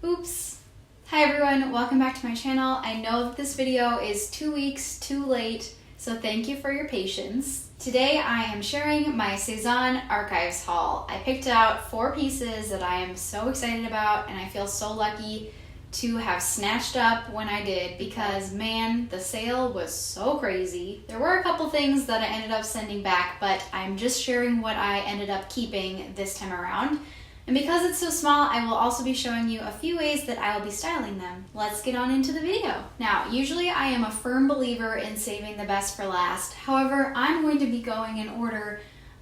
Oops. Hi everyone, welcome back to my channel. I know that this video is 2 weeks too late, so thank you for your patience. Today I am sharing my SEZANE archives haul. I picked out 4 pieces that I am so excited about, and I feel so lucky to have snatched up when I did because man, the sale was so crazy. There were a couple things that I ended up sending back, but I'm just sharing what I ended up keeping this time around. And because it's so small, I will also be showing you a few ways that I will be styling them. Let's get on into the video. Now, usually I am a firm believer in saving the best for last. However, I'm going to be going in order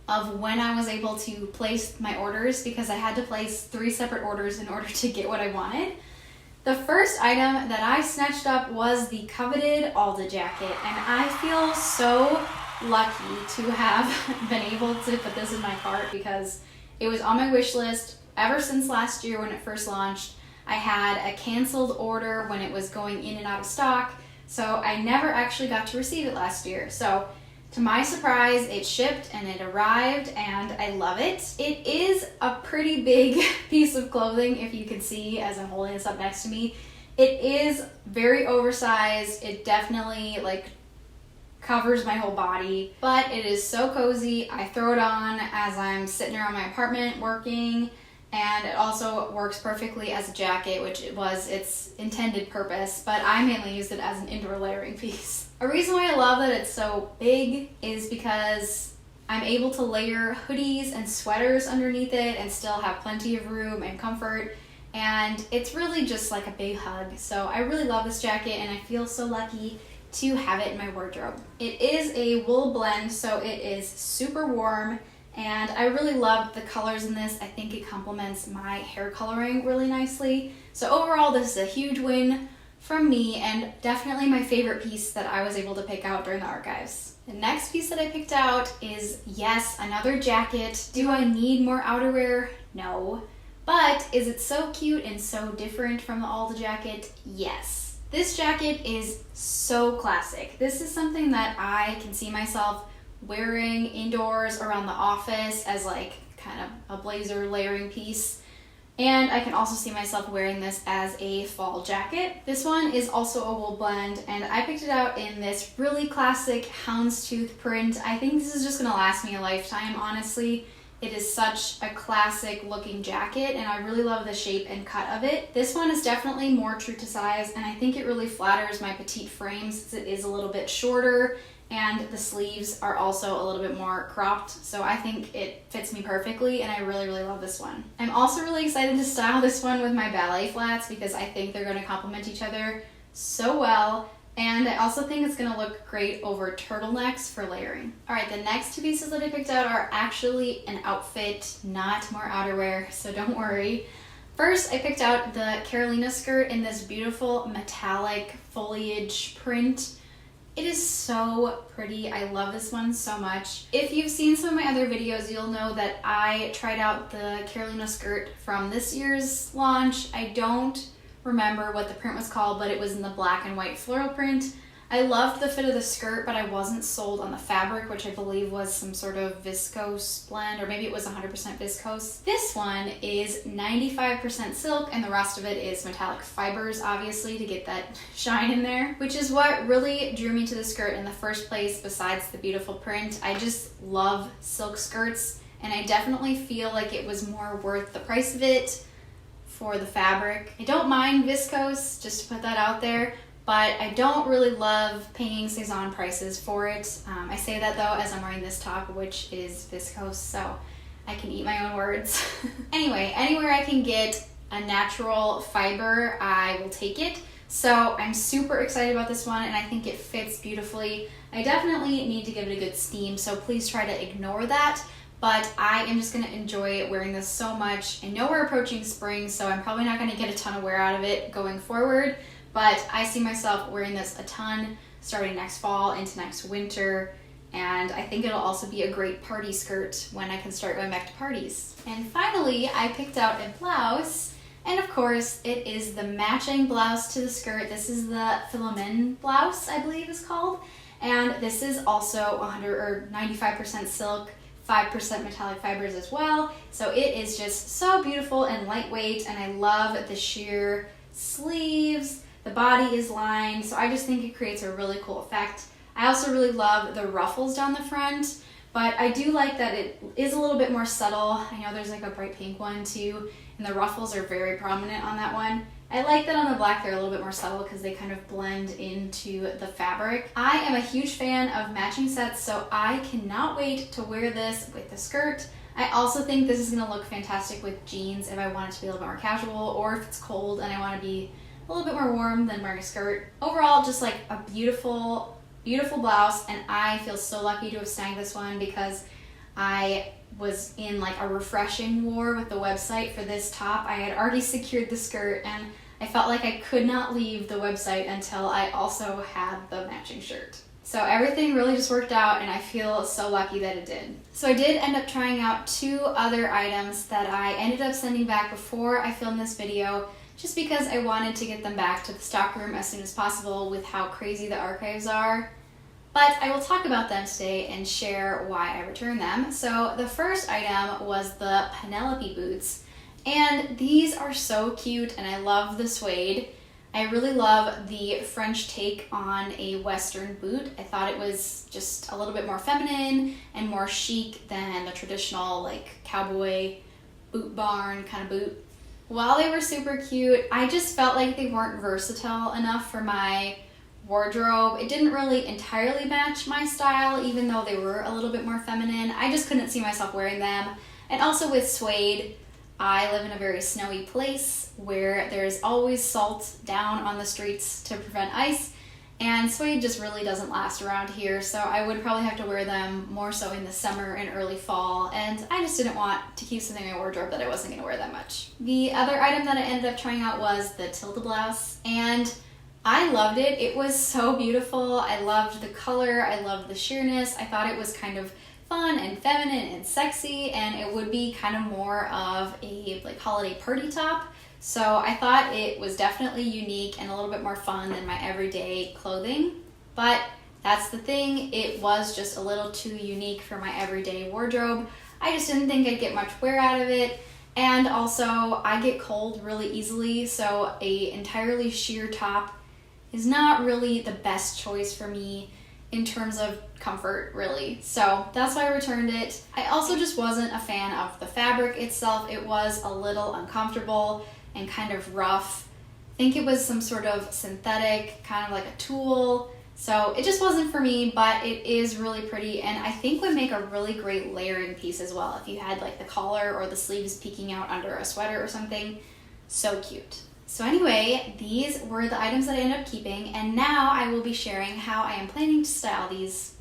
of when I was able to place my orders because I had to place 3 separate orders in order to get what I wanted. The first item that I snatched up was the coveted Alda Jacket, and I feel so lucky to have been able to put this in my cart because it was on my wish list ever since last year when it first launched. I had a canceled order when it was going in and out of stock, so I never actually got to receive it last year. So to my surprise, it shipped and it arrived and I love it. It is a pretty big piece of clothing, if you can see as I'm holding this up next to me. It is very oversized. It definitely covers my whole body, but it is so cozy. I throw it on as I'm sitting around my apartment working, and it also works perfectly as a jacket, which was its intended purpose, but I mainly use it as an indoor layering piece. A reason why I love that it's so big is because I'm able to layer hoodies and sweaters underneath it and still have plenty of room and comfort, and it's really just like a big hug. So I really love this jacket and I feel so lucky to have it in my wardrobe. It is a wool blend, so it is super warm, and I really love the colors in this. I think it complements my hair coloring really nicely. So overall, this is a huge win from me and definitely my favorite piece that I was able to pick out during the archives. The next piece that I picked out is, yes, another jacket. Do I need more outerwear? No. But is it so cute and so different from the Alda Jacket? Yes. This jacket is so classic. This is something that I can see myself wearing indoors around the office as kind of a blazer layering piece. And I can also see myself wearing this as a fall jacket. This one is also a wool blend, and I picked it out in this really classic houndstooth print. I think this is just gonna last me a lifetime, honestly. It is such a classic looking jacket and I really love the shape and cut of it. This one is definitely more true to size, and I think it really flatters my petite frame since it is a little bit shorter and the sleeves are also a little bit more cropped. So I think it fits me perfectly and I really, really love this one. I'm also really excited to style this one with my ballet flats because I think they're gonna complement each other so well. And I also think it's gonna look great over turtlenecks for layering. All right, the next 2 pieces that I picked out are actually an outfit, not more outerwear, so don't worry. First, I picked out the Carolina skirt in this beautiful metallic foliage print. It is so pretty. I love this one so much. If you've seen some of my other videos, you'll know that I tried out the Carolina skirt from this year's launch. I don't remember what the print was called, but it was in the black and white floral print. I loved the fit of the skirt, but I wasn't sold on the fabric, which I believe was some sort of viscose blend, or maybe it was 100% viscose. This one is 95% silk, and the rest of it is metallic fibers, obviously, to get that shine in there, which is what really drew me to the skirt in the first place, besides the beautiful print. I just love silk skirts, and I definitely feel like it was more worth the price of it for the fabric. I don't mind viscose, just to put that out there, but I don't really love paying SEZANE prices for it. I say that though as I'm wearing this top, which is viscose, so I can eat my own words. Anyway, anywhere I can get a natural fiber, I will take it. So I'm super excited about this one and I think it fits beautifully. I definitely need to give it a good steam, so please try to ignore that. But I am just gonna enjoy wearing this so much. I know we're approaching spring, so I'm probably not gonna get a ton of wear out of it going forward, but I see myself wearing this a ton starting next fall into next winter, and I think it'll also be a great party skirt when I can start going back to parties. And finally, I picked out a blouse, and of course, it is the matching blouse to the skirt. This is the filament blouse, I believe is called, and this is also 95% silk, 5% metallic fibers as well. So it is just so beautiful and lightweight, and I love the sheer sleeves. The body is lined, so I just think it creates a really cool effect. I also really love the ruffles down the front, but I do like that it is a little bit more subtle. I know there's like a bright pink one too, and the ruffles are very prominent on that one. I like that on the black they're a little bit more subtle because they kind of blend into the fabric. I am a huge fan of matching sets, so I cannot wait to wear this with the skirt. I also think this is going to look fantastic with jeans if I want it to be a little bit more casual, or if it's cold and I want to be a little bit more warm than wearing a skirt. Overall, just like a beautiful, beautiful blouse, and I feel so lucky to have snagged this one because I was in like a refreshing war with the website for this top. I had already secured the skirt, and I felt like I could not leave the website until I also had the matching shirt. So everything really just worked out, and I feel so lucky that it did. So I did end up trying out 2 other items that I ended up sending back before I filmed this video, just because I wanted to get them back to the stockroom as soon as possible with how crazy the archives are. But I will talk about them today and share why I returned them. So the first item was the Penelope boots. And these are so cute, and I love the suede. I really love the French take on a Western boot. I thought it was just a little bit more feminine and more chic than the traditional like cowboy boot barn kind of boot. While they were super cute, I just felt like they weren't versatile enough for my wardrobe. It didn't really entirely match my style, even though they were a little bit more feminine. I just couldn't see myself wearing them. And also with suede, I live in a very snowy place where there's always salt down on the streets to prevent ice, and suede just really doesn't last around here, so I would probably have to wear them more so in the summer and early fall, and I just didn't want to keep something in my wardrobe that I wasn't going to wear that much. The other item that I ended up trying out was the Tilda blouse, and I loved it. It was so beautiful. I loved the color. I loved the sheerness. I thought it was kind of fun and feminine and sexy, and it would be kind of more of a like holiday party top. So I thought it was definitely unique and a little bit more fun than my everyday clothing. But that's the thing, it was just a little too unique for my everyday wardrobe. I just didn't think I'd get much wear out of it. And also I get cold really easily, so a entirely sheer top is not really the best choice for me in terms of comfort, really. So that's why I returned it. I also just wasn't a fan of the fabric itself. It was a little uncomfortable and kind of rough. I think it was some sort of synthetic, kind of like a tulle. So it just wasn't for me, but it is really pretty, and I think would make a really great layering piece as well if you had like the collar or the sleeves peeking out under a sweater or something. So cute. So anyway, these were the items that I ended up keeping, and now I will be sharing how I am planning to style these.